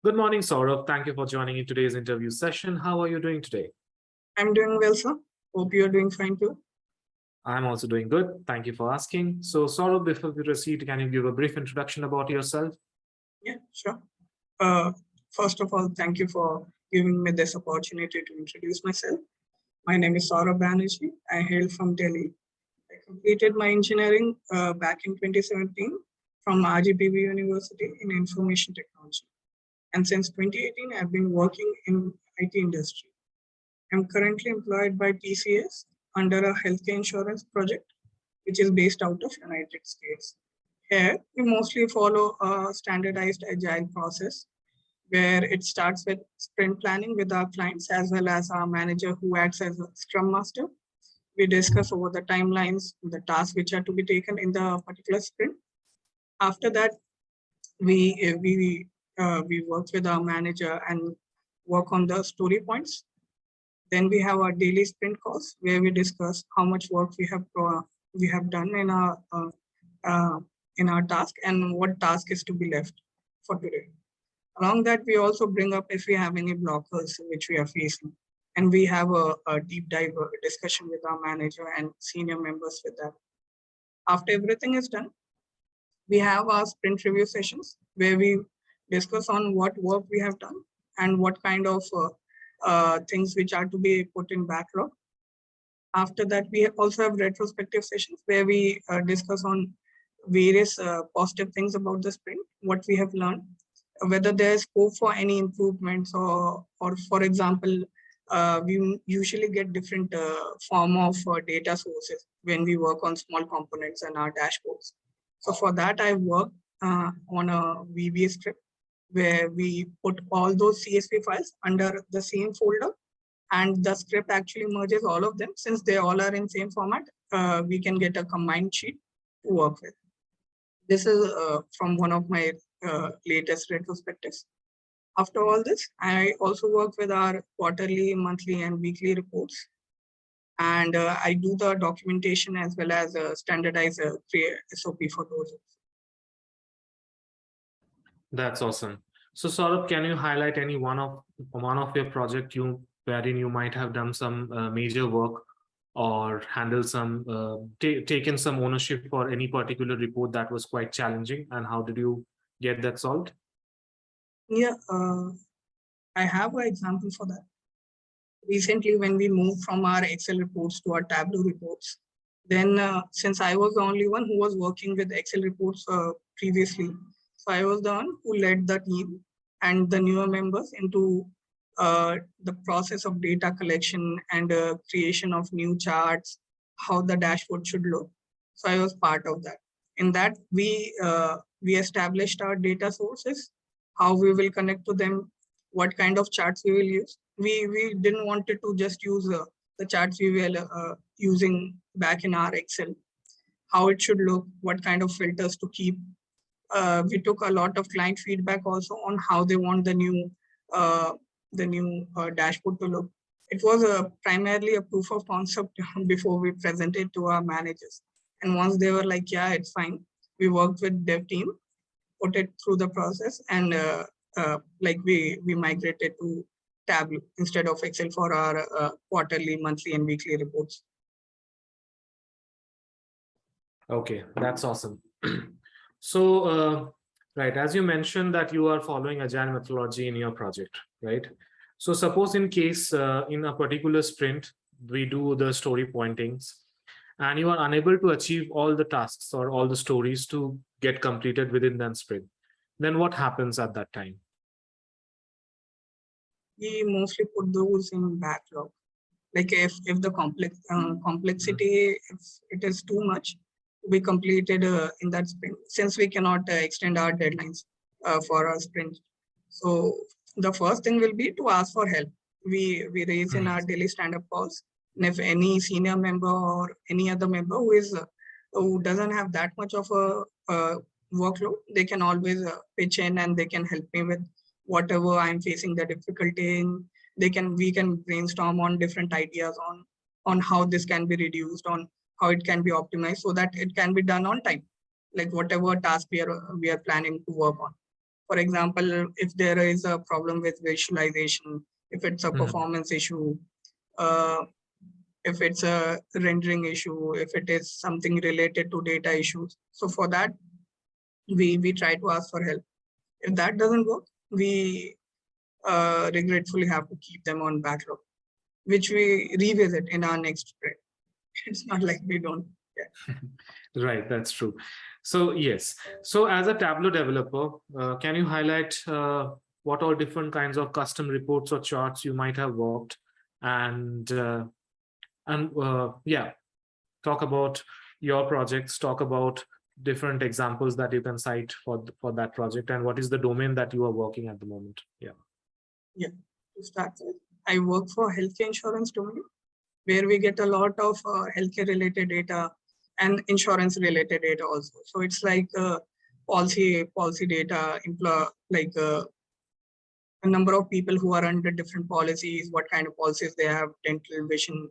Good morning, Saurabh. Thank you for joining in today's interview session. How are you doing today? I'm doing well, sir. Hope you're doing fine too. I'm also doing good. Thank you for asking. So, Saurabh, before we proceed, can you give a brief introduction about yourself? Yeah, sure. Uh, First of all, thank you for giving me this opportunity to introduce myself. My name is Saurabh Banerjee. I hail from Delhi. I completed my engineering back in 2017 from RGPV University in Information Technology. And since 2018, I've been working in IT industry. I'm currently employed by TCS under a healthcare insurance project, which is based out of United States. Here, we mostly follow a standardized agile process where it starts with sprint planning with our clients as well as our manager who acts as a scrum master. We discuss over the timelines, the tasks which are to be taken in the particular sprint. After that, we work with our manager and work on the story points. Then we have our daily sprint calls where we discuss how much work we have done in our task and what task is to be left for today. Along that, we also bring up if we have any blockers which we are facing, and we have a deep dive discussion with our manager and senior members with that. After everything is done, we have our sprint review sessions where we discuss on what work we have done and what kind of things which are to be put in backlog. After that, we also have retrospective sessions where we discuss on various positive things about the sprint, what we have learned, whether there's scope for any improvements or for example, we usually get different form of data sources when we work on small components and our dashboards. So for that, I work on a VBA script where we put all those CSV files under the same folder, and the script actually merges all of them. Since they all are in same format, we can get a combined sheet to work with. This is from one of my latest retrospectives. After all this, I also work with our quarterly, monthly, and weekly reports. And I do the documentation as well as standardize a SOP for those. That's awesome. So, Saurabh, can you highlight any one of your project wherein you might have done some major work or handle some taken some ownership for any particular report that was quite challenging, and how did you get that solved? Yeah, I have an example for that. Recently, when we moved from our Excel reports to our Tableau reports, then since I was the only one who was working with Excel reports previously, so I was the one who led the team and the newer members into the process of data collection and creation of new charts, how the dashboard should look. So I was part of that. In that, we established our data sources, how we will connect to them, what kind of charts we will use. We didn't want to just use the charts we were using back in our Excel, how it should look, what kind of filters to keep. We took a lot of client feedback also on how they want the new dashboard to look. It was primarily a proof of concept before we presented to our managers. And once they were like, yeah, it's fine, we worked with dev team, put it through the process, and like we migrated to Tableau instead of Excel for our quarterly, monthly, and weekly reports. Okay, that's awesome. So, right, as you mentioned that you are following Agile methodology in your project, right? So suppose in case in a particular sprint, we do the story pointings and you are unable to achieve all the tasks or all the stories to get completed within that sprint, then what happens at that time? We mostly put those in backlog. Like if the complexity, if it is too much, we completed in that sprint, since we cannot extend our deadlines for our sprint. So the first thing will be to ask for help. We raise in our daily stand-up calls, and if any senior member or any other member who doesn't have that much of a workload, they can always pitch in and they can help me with whatever I'm facing the difficulty in. We can brainstorm on different ideas on how this can be reduced, on how it can be optimized so that it can be done on time, like whatever task we are planning to work on. For example, if there is a problem with visualization, if it's a performance issue, if it's a rendering issue, if it is something related to data issues. So for that, we try to ask for help. If that doesn't work, we regretfully have to keep them on backlog, which we revisit in our next sprint. It's not like we don't. Yeah. Right, that's true. So yes, so as a Tableau developer, can you highlight what all different kinds of custom reports or charts you might have worked, and yeah, talk about your projects, talk about different examples that you can cite for that project, and what is the domain that you are working at the moment? Yeah. Yeah. To start with, I work for healthcare insurance domain, where we get a lot of healthcare related data and insurance related data also. So it's like policy data, like a number of people who are under different policies, what kind of policies they have, dental, vision,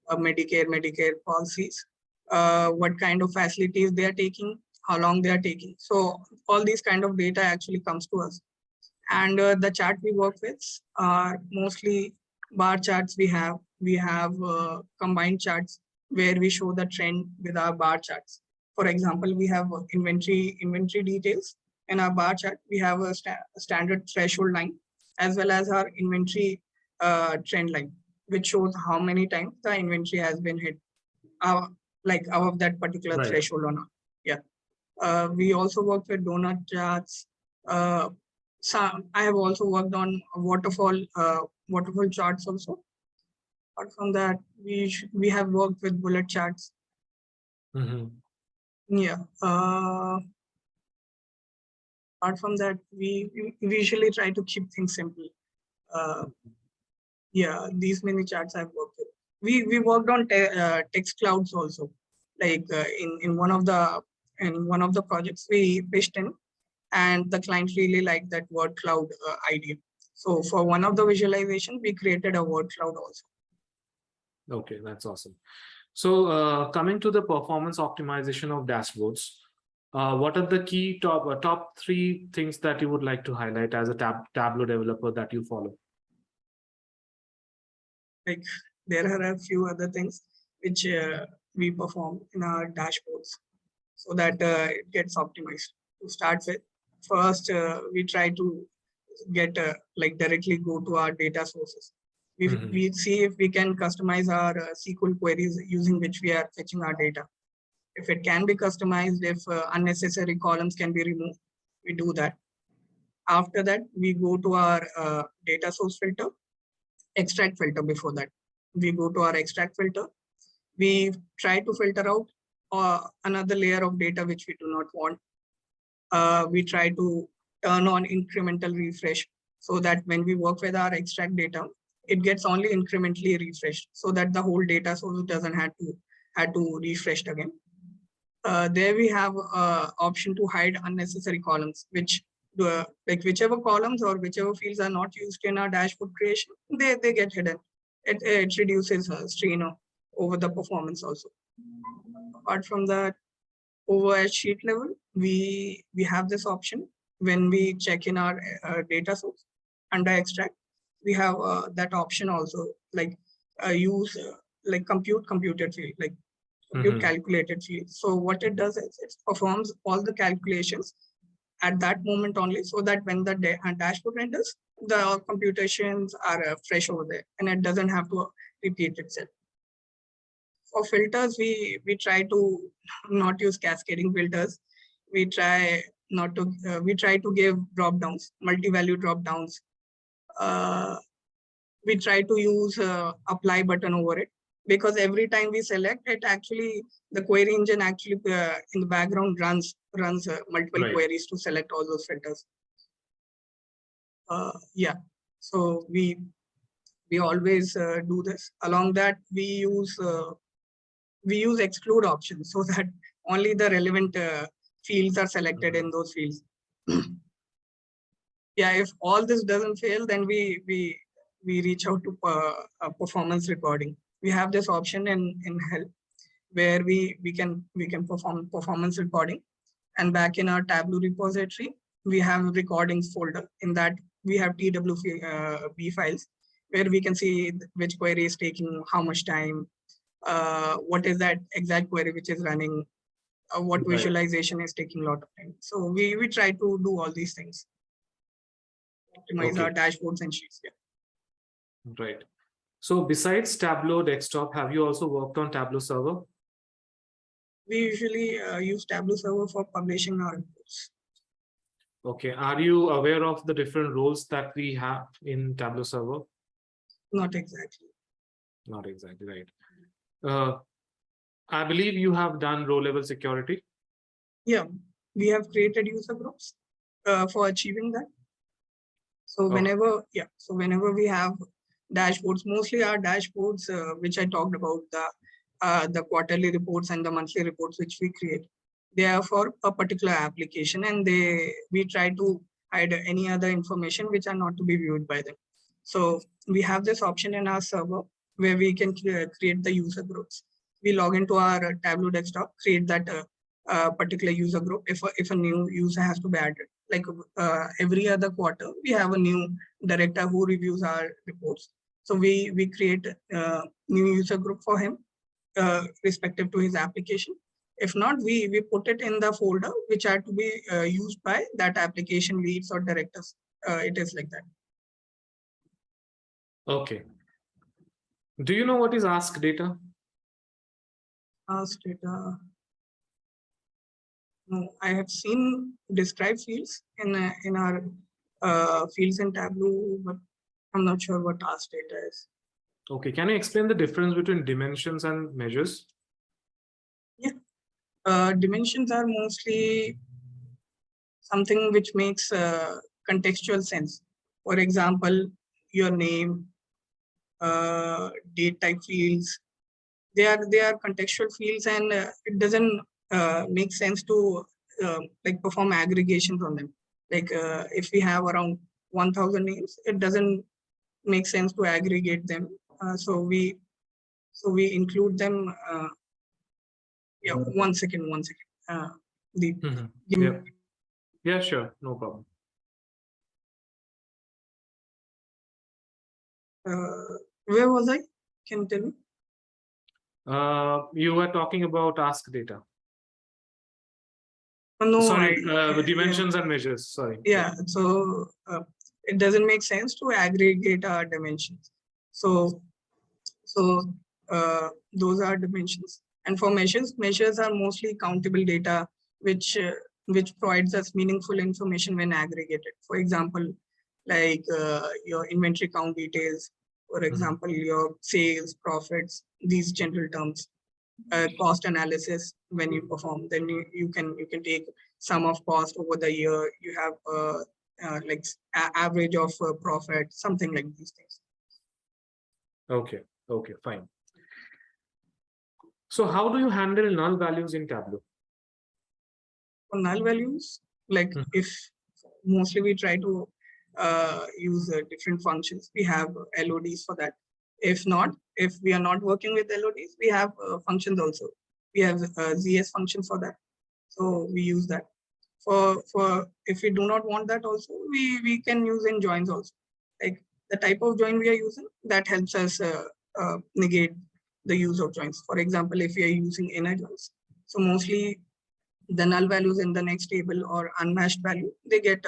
Medicare policies, what kind of facilities they are taking, how long they are taking. So all these kind of data actually comes to us. And the chart we work with are mostly bar charts. We have combined charts where we show the trend with our bar charts. For example, we have inventory details in our bar chart. We have a standard threshold line as well as our inventory trend line, which shows how many times the inventory has been hit, like above that particular threshold or not. Yeah. We also work with donut charts. I have also worked on waterfall charts also. Apart from that, we have worked with bullet charts. Yeah. Apart from that, we usually try to keep things simple. Yeah, these many charts I've worked with. We worked on text clouds also. Like in one of the projects we pitched in, and the client really liked that word cloud idea. So for one of the visualizations, we created a word cloud also. Okay, that's awesome. So coming to the performance optimization of dashboards, what are the key top 3 things that you would like to highlight as a Tableau developer that you follow? Like there are a few other things which we perform in our dashboards so that it gets optimized. To start with, first we try to get like directly go to our data sources. We see if we can customize our SQL queries using which we are fetching our data. If it can be customized, if unnecessary columns can be removed, we do that. After that, we go to our data source filter, extract filter. Before that, we go to our extract filter. We try to filter out another layer of data which we do not want. We try to turn on incremental refresh so that when we work with our extract data, it gets only incrementally refreshed so that the whole data source doesn't have to refresh again. There we have option to hide unnecessary columns, which like whichever columns or whichever fields are not used in our dashboard creation, they get hidden. It reduces strain over the performance also. Apart from that, over at sheet level, we have this option when we check in our data source under extract. We have that option also, like use like computed field, like compute calculated field. So what it does is it performs all the calculations at that moment only, so that when the dashboard renders, the computations are fresh over there and it doesn't have to repeat itself. For filters, we try to not use cascading filters. We try to give drop downs, multi-value drop downs. We try to use apply button over it, because every time we select it, actually the query engine actually in the background runs multiple queries to select all those filters. Yeah, so we always do this. Along that, we use exclude options so that only the relevant fields are selected in those fields. Yeah, if all this doesn't fail, then we reach out to performance recording. We have this option in help where we can perform performance recording, and back in our Tableau repository, we have recordings folder. In that we have TWB files where we can see which query is taking how much time, what is that exact query which is running, what Right. visualization is taking a lot of time. So we try to do all these things, optimize our dashboards and sheets. Yeah. Right. So besides Tableau Desktop, have you also worked on Tableau Server? We usually use Tableau Server for publishing our reports. Okay. Are you aware of the different roles that we have in Tableau Server? Not exactly. Not exactly, right. I believe you have done row-level security. Yeah, we have created user groups for achieving that. So whenever, so whenever we have dashboards, mostly our dashboards, which I talked about, the quarterly reports and the monthly reports which we create, they are for a particular application, and we try to hide any other information which are not to be viewed by them. So we have this option in our server where we can create the user groups. We log into our Tableau desktop, create that particular user group if a new user has to be added. Like every other quarter, we have a new director who reviews our reports. So we create a new user group for him, respective to his application. If not, we put it in the folder which are to be used by that application leads or directors. It is like that. Okay. Do you know what is ask data? Ask data. No, I have seen describe fields in our fields in Tableau, but I'm not sure what ask data is. Okay, can you explain the difference between dimensions and measures? Yeah, dimensions are mostly something which makes contextual sense. For example, your name, date type fields, they are contextual fields, and it doesn't make sense to like perform aggregation from them. Like if we have around 1,000 names, it doesn't make sense to aggregate them. So we include them. Yeah, one second. Yeah, sure, no problem. Where was I? Can you tell me? You were talking about ask data. No, sorry, dimensions and measures. Sorry. Yeah, so it doesn't make sense to aggregate our dimensions. So those are dimensions. And for measures are mostly countable data, which provides us meaningful information when aggregated. For example, like your inventory count details, for example, your sales, profits, these general terms. Cost analysis when you perform, then you can take sum of cost over the year. You have like average of profit, something like these things. Okay, fine. So how do you handle null values in Tableau? For null values, like if mostly we try to use different functions. We have LODs for that. If we are not working with LODs, we have functions also. We have ZS functions for that. So we use that. For if we do not want that also, we can use in joins also. Like the type of join we are using, that helps us negate the use of joins. For example, if we are using inner joins, so mostly the null values in the next table or unmatched value, they get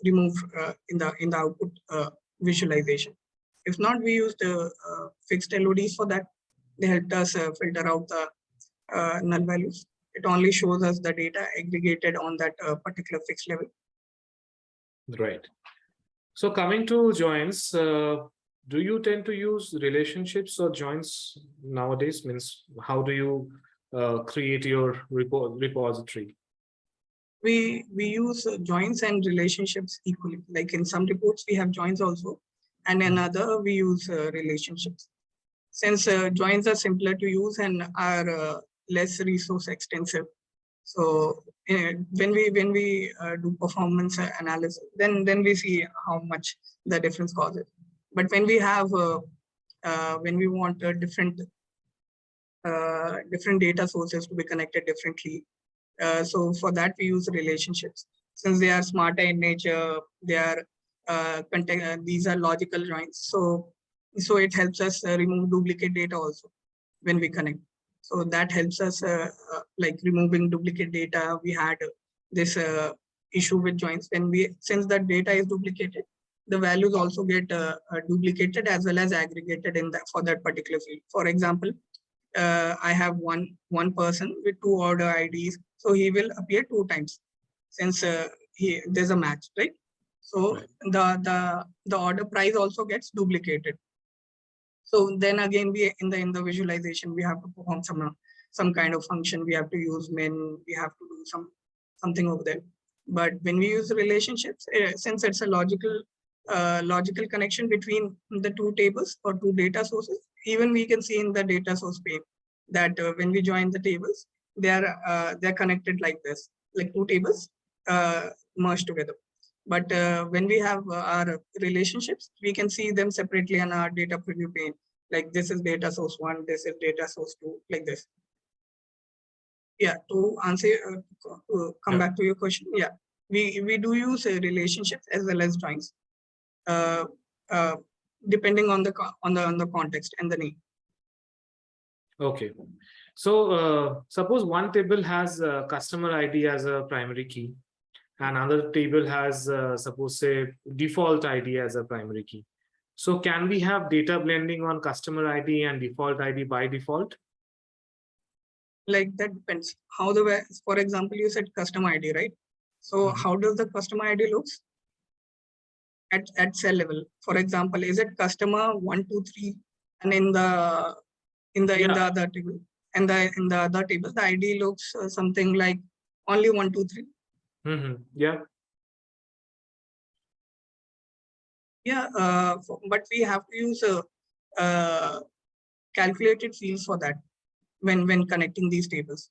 removed in the output visualization. If not, we use the fixed LODs for that. They helped us filter out the null values. It only shows us the data aggregated on that particular fixed level. Right. So coming to joins, do you tend to use relationships or joins nowadays? Means how do you create your repository? We use joins and relationships equally. Like in some reports, we have joins also, and in other we use relationships. Since joins are simpler to use and are less resource extensive, so when we do performance analysis, then we see how much the difference causes. But when we have when we want different data sources to be connected differently, so for that we use relationships. since they are smarter in nature, they are these are logical joins. So it helps us remove duplicate data also when we connect. So that helps us like removing duplicate data. We had this issue with joins when since the data is duplicated, the values also get duplicated as well as aggregated in that for that particular field. For example, I have one person with 2 order IDs, so he will appear 2 times since there's a match, right? So the order price also gets duplicated. So then again, we in the visualization, we have to perform some kind of function. We have to use min. We have to do something over there. But when we use relationships, since it's a logical connection between the 2 tables or 2 data sources, even we can see in the data source pane that when we join the tables, they're connected like this, like 2 tables merged together. But when we have our relationships, we can see them separately on our data preview pane. Like this is data source 1, this is data source 2, like this. Yeah, to answer, come back to your question. Yeah, we do use relationships as well as joins, depending on the context and the need. Okay, so suppose one table has customer ID as a primary key, and another table has suppose say default ID as a primary key. So can we have data blending on customer ID and default ID by default? Like that depends how for example, you said customer ID, right? So how does the customer ID looks at cell level? For example, is it customer 1, 2, 3, and in the other table, and in the other table, the ID looks something like only 1, 2, 3. Yeah. Yeah, but we have to use calculated fields for that when connecting these tables.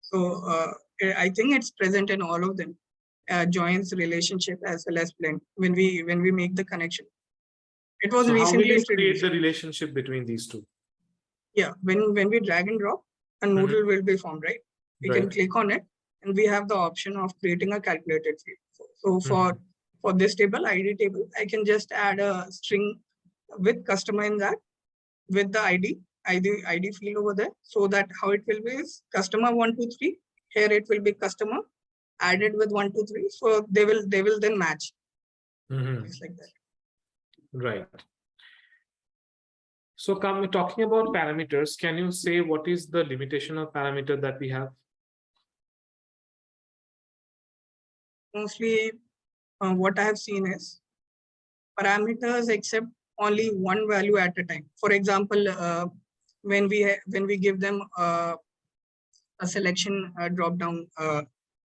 So I think it's present in all of them, joins, relationship, as well as blend. When we make the connection, it was recently how will you create the relationship between these two? Yeah, when we drag and drop, a noodle will be formed, right? We can click on it, and we have the option of creating a calculated field. So for this table, ID table, I can just add a string with customer in that, with the ID field over there, so that how it will be is customer 1, 2, 3. Here it will be customer added with 1, 2, 3. So they will then match. Just like that. Right. So talking about parameters, can you say what is the limitation of parameter that we have? Mostly what I have seen is parameters accept only one value at a time. For example, when we give them a selection drop down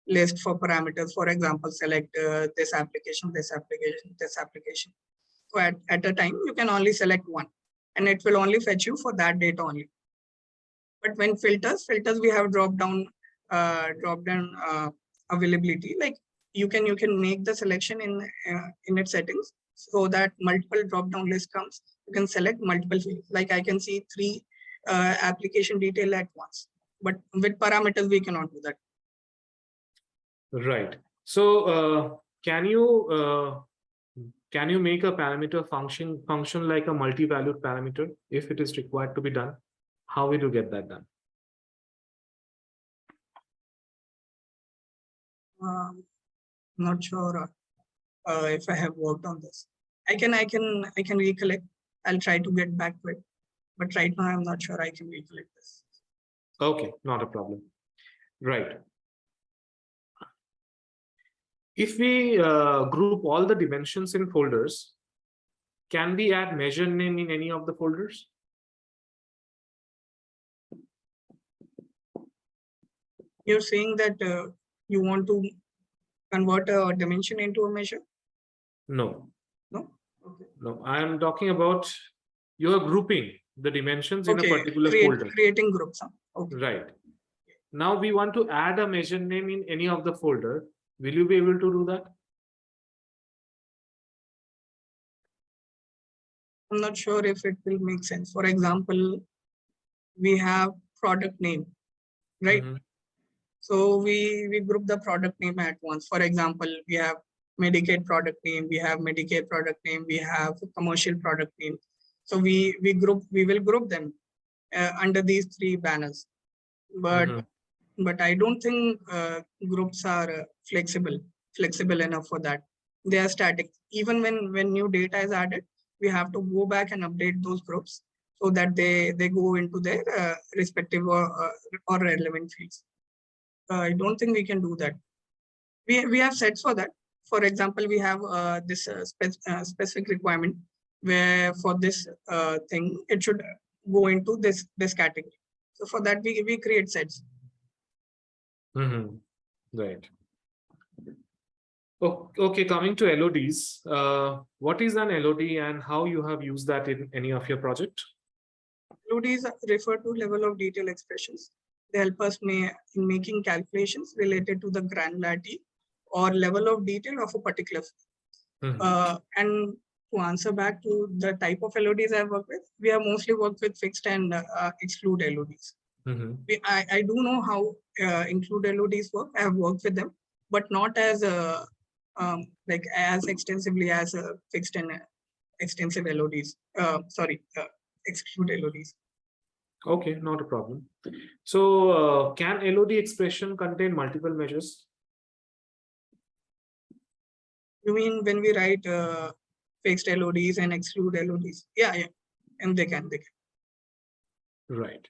list for parameters, for example, select this application, this application, this application. So at a time, you can only select one, and it will only fetch you for that data only. But when filters, we have drop down availability. Like you can make the selection in its settings, so that multiple drop down list comes. You can select multiple fields. Like I can see 3 application detail at once, but with parameters we cannot do that. Right. So can you make a parameter function like a multi-valued parameter if it is required to be done? How will you get that done? Not sure if I have worked on this. I can recollect. I'll try to get back to it, but right now I'm not sure I can recollect this. Okay, not a problem. Right. If we group all the dimensions in folders, can we add measure name in any of the folders? You're saying that you want to convert a dimension into a measure? No. No? Okay. No, I am talking about you're grouping the dimensions in a particular folder. Creating groups. Okay. Right. Now we want to add a measure name in any of the folder. Will you be able to do that? I'm not sure if it will make sense. For example, we have product name, right? So we group the product name at once. For example, we have Medicaid product name, we have Medicare product name, we have commercial product name. So we will group them under these three banners. But I don't think groups are flexible enough for that. They are static. Even when new data is added, we have to go back and update those groups so that they go into their respective or relevant fields. I don't think we can do that. We have sets for that. For example, we have this specific requirement where for this thing, it should go into this category. So for that, we create sets. Right. Okay, coming to LODs, what is an LOD and how you have used that in any of your project? LODs refer to level of detail expressions. They help us in making calculations related to the granularity or level of detail of a particular field. And to answer back to the type of LODs I've worked with, we have mostly worked with fixed and exclude LODs. I do know how include LODs work. I have worked with them, but not as like as extensively as fixed and extensive LODs. Exclude LODs. Okay, not a problem. So can LOD expression contain multiple measures? You mean when we write fixed LODs and exclude LODs? Yeah, and they can. Right.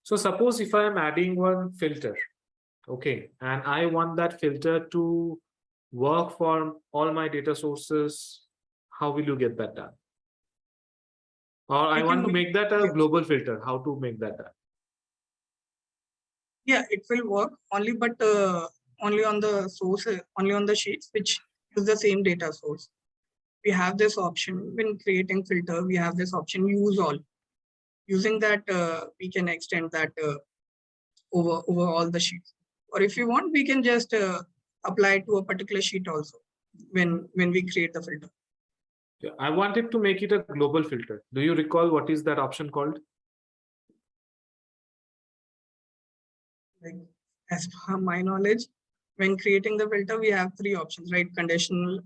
So suppose if I am adding one filter, okay, and I want that filter to work for all my data sources, how will you get that done? Or I want to make that a global filter, how to make that done? Yeah, it will work only, but only on the source, only on the sheets which use the same data source. We have this option when creating filter, we have this option use all. Using that, we can extend that over all the sheets. Or if you want, we can just apply it to a particular sheet also when we create the filter. Yeah, I wanted to make it a global filter. Do you recall what is that option called? Like, as per my knowledge, when creating the filter, we have three options, right? Conditional,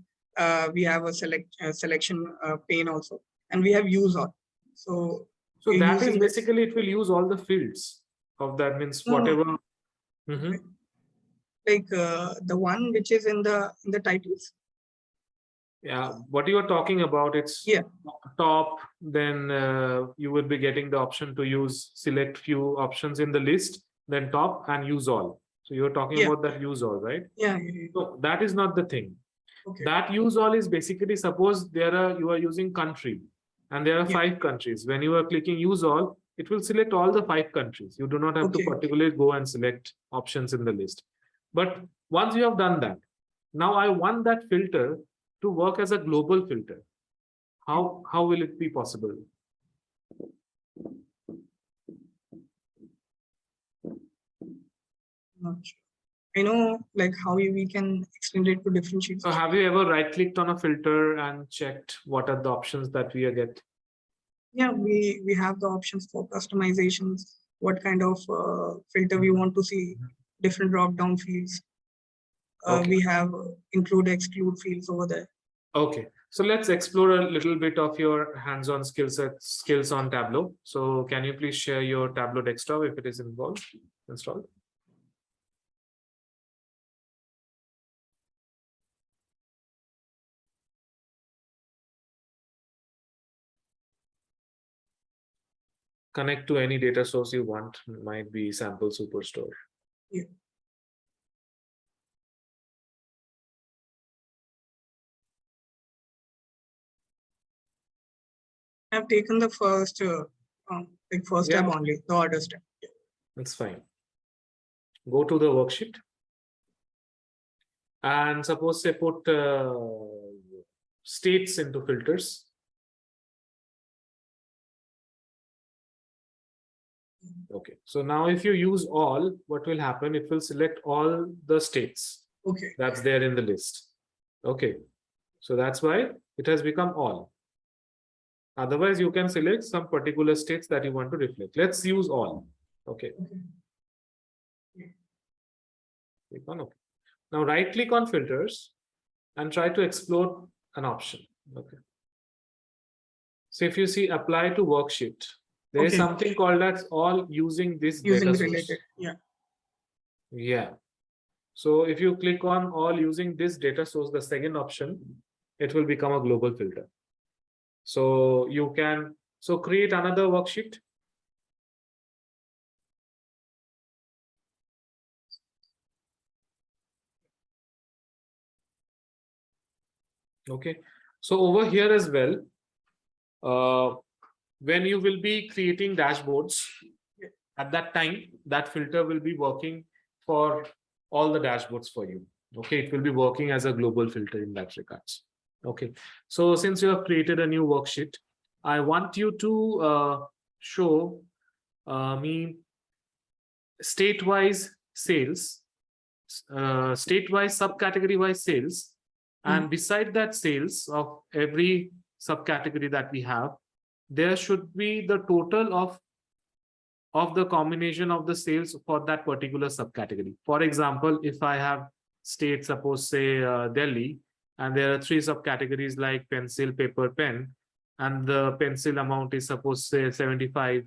we have a selection pane also, and we have use all. So that is basically it will use all the fields of that, means whatever. Like the one which is in the titles. Yeah, what you are talking about, it's top, then you will be getting the option to select few options in the list, then top and use all. So you're talking about that use all, right? Yeah. So that is not the thing. That use all is basically, suppose you are using country and there are 5 countries. When you are clicking use all, it will select all the 5 countries. You do not have to particularly go and select options in the list. But once you have done that, now I want that filter to work as a global filter. How will it be possible? Not sure. I know like how we can extend it to different sheets. So have you ever right-clicked on a filter and checked what are the options that we get? Yeah, we have the options for customizations, what kind of filter we want to see, different drop-down fields. We have include, exclude fields over there. Okay, so let's explore a little bit of your hands-on skills on Tableau. So can you please share your Tableau desktop if it is installed? Connect to any data source you want, might be sample superstore. Yeah. I've taken the first tab only, the orders tab. Yeah. That's fine. Go to the worksheet. And suppose they put states into filters. Okay, so now if you use all, what will happen? It will select all the states. Okay. That's there in the list. Okay, so that's why it has become all. Otherwise, you can select some particular states that you want to reflect. Let's use all. Okay. Click on OK. Now right click on filters and try to explore an option. Okay. So if you see apply to worksheet, there is something called as all using this data source. Related. Yeah. So if you click on all using this data source, the second option, it will become a global filter. So you can create another worksheet. Okay. So over here as well, when you will be creating dashboards, at that time, that filter will be working for all the dashboards for you. Okay, it will be working as a global filter in that regards. Okay, so since you have created a new worksheet, I want you to show me state-wise sales, state-wise subcategory-wise sales, and beside that sales of every subcategory that we have, there should be the total of the combination of the sales for that particular subcategory. For example, if I have state, suppose say Delhi, and there are 3 subcategories like pencil, paper, pen, and the pencil amount is suppose say 75,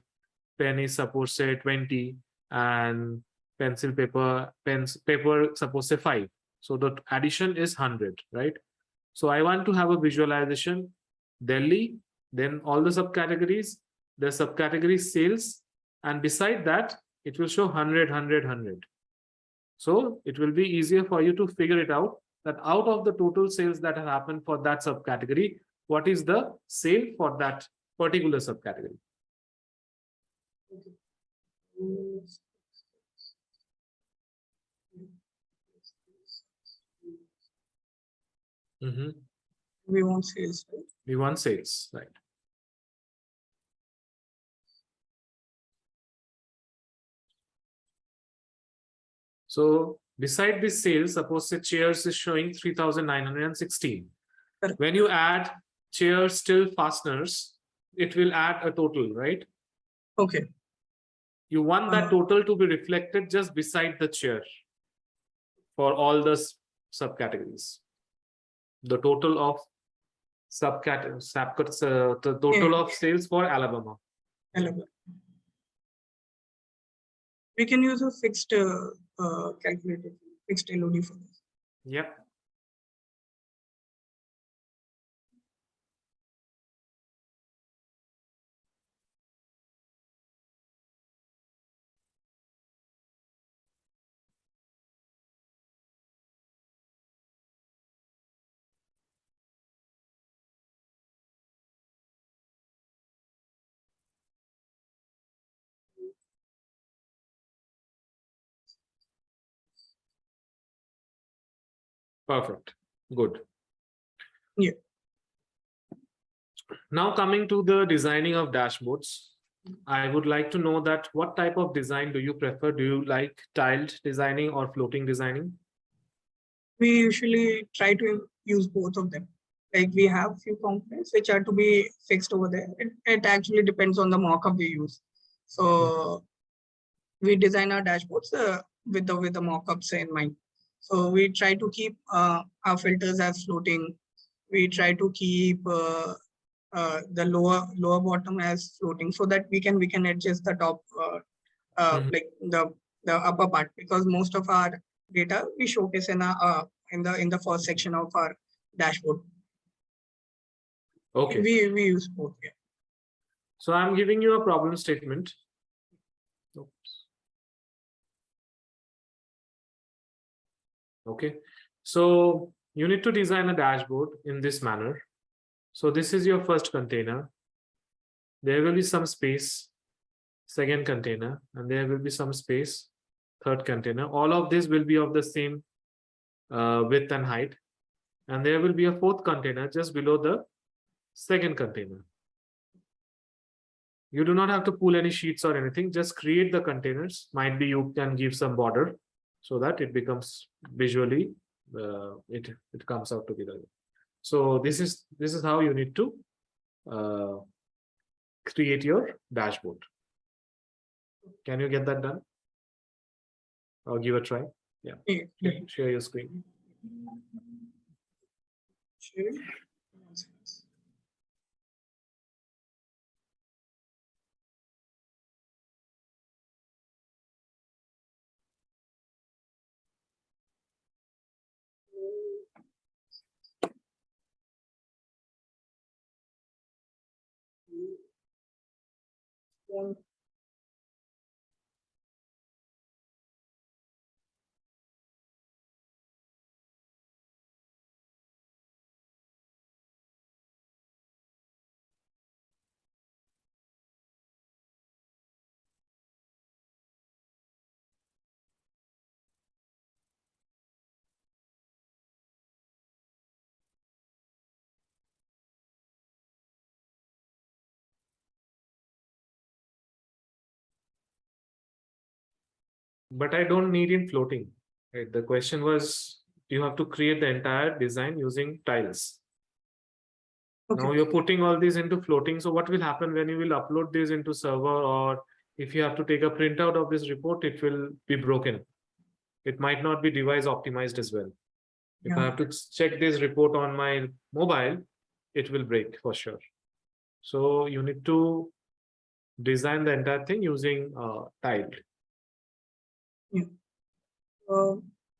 pen is suppose say 20, and pencil, paper, paper suppose say 5. So the addition is 100, right? So I want to have a visualization, Delhi, then all the subcategories, the subcategory sales, and beside that, it will show 100, 100, 100. So it will be easier for you to figure it out that out of the total sales that have happened for that subcategory, what is the sale for that particular subcategory. We want sales, right? We want sales, right? So beside this sales, suppose the chairs is showing 3,916. When you add chairs, still fasteners, it will add a total, right? Okay. You want that total to be reflected just beside the chair for all the subcategories. The total of the total of sales for Alabama. We can use a fixed calculator, fixed LOD for this. Yep. Perfect. Good. Yeah. Now coming to the designing of dashboards, I would like to know that what type of design do you prefer? Do you like tiled designing or floating designing? We usually try to use both of them. Like we have few components which are to be fixed over there. It actually depends on the mockup we use. So we design our dashboards with the mockups in mind. So we try to keep our filters as floating. We try to keep the lower bottom as floating so that we can adjust the top like the upper part, because most of our data we showcase in the first section of our dashboard. Okay. We use both. Yeah. So I'm giving you a problem statement. Oops. Okay. So you need to design a dashboard in this manner. So this is your first container. There will be some space, second container, and there will be some space, third container. All of this will be of the same width and height. And there will be a fourth container just below the second container. You do not have to pull any sheets or anything, just create the containers. Might be you can give some border so that it becomes visually, it comes out together. So this is how you need to create your dashboard. Can you get that done? Or give a try? Yeah. Yeah. Share your screen. Share. But I don't need in floating. Right? The question was, you have to create the entire design using tiles. Okay. Now you're putting all these into floating. So what will happen when you will upload this into server, or if you have to take a printout of this report, it will be broken. It might not be device optimized as well. If I have to check this report on my mobile, it will break for sure. So you need to design the entire thing using tile. Yeah.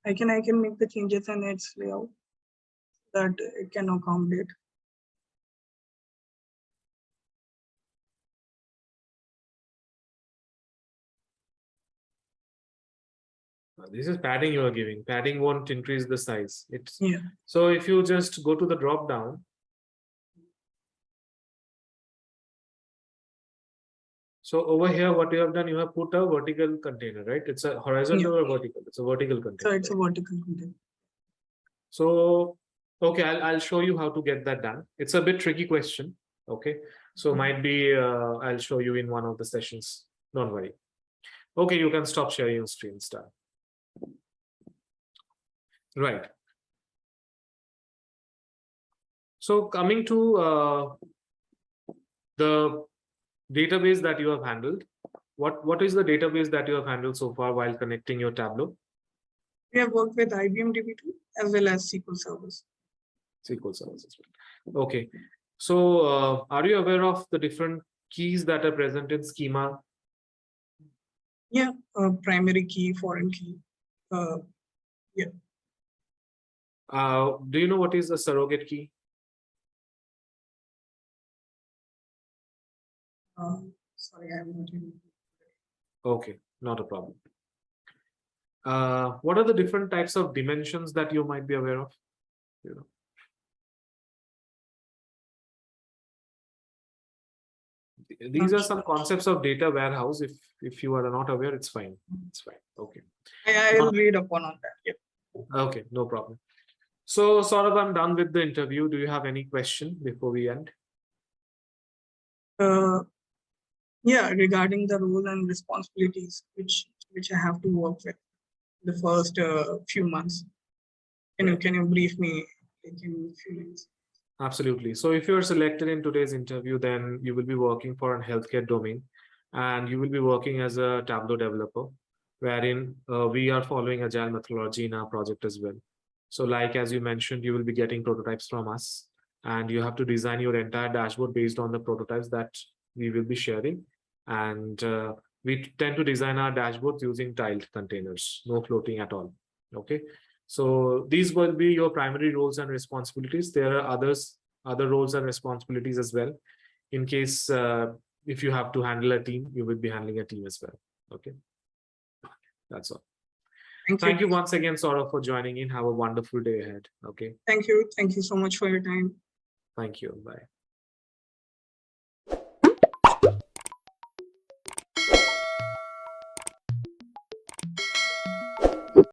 I can make the changes in its layout that it can accommodate. This is padding you are giving. Padding won't increase the size. It's Yeah. So if you just go to the drop down. So over here, what you have done, you have put a vertical container, right? It's a horizontal or vertical. It's a vertical container. So it's a vertical container. So, okay, I'll show you how to get that done. It's a bit tricky question. Okay, so might be I'll show you in one of the sessions. Don't worry. Okay, you can stop sharing your screen, start. Right. So coming to the database that you have handled, what is the database that you have handled so far while connecting your Tableau? We have worked with IBM DB2 as well as SQL servers. SQL servers as well. Okay. So are you aware of the different keys that are present in schema? Yeah, primary key, foreign key. Yeah. Do you know what is a surrogate key? Sorry, I'm not in. Okay, not a problem. What are the different types of dimensions that you might be aware of? You know. These are some concepts of data warehouse. If you are not aware, it's fine. It's fine. Okay. I'll read upon on that. Yeah. Okay, no problem. So Saurabh, I'm done with the interview. Do you have any question before we end? Yeah, regarding the role and responsibilities which I have to work with the first few months. Can you brief me in a few minutes? Absolutely. So if you're selected in today's interview, then you will be working for a healthcare domain, and you will be working as a Tableau developer, wherein we are following Agile methodology in our project as well. So like, as you mentioned, you will be getting prototypes from us, and you have to design your entire dashboard based on the prototypes that we will be sharing. And we tend to design our dashboards using tiled containers, no floating at all. Okay. So these will be your primary roles and responsibilities. There are other roles and responsibilities as well. In case if you have to handle a team, you will be handling a team as well. Okay, that's all. Thank you once again, Saurabh, for joining in. Have a wonderful day ahead. Okay. Thank you. Thank you so much for your time. Thank you. Bye.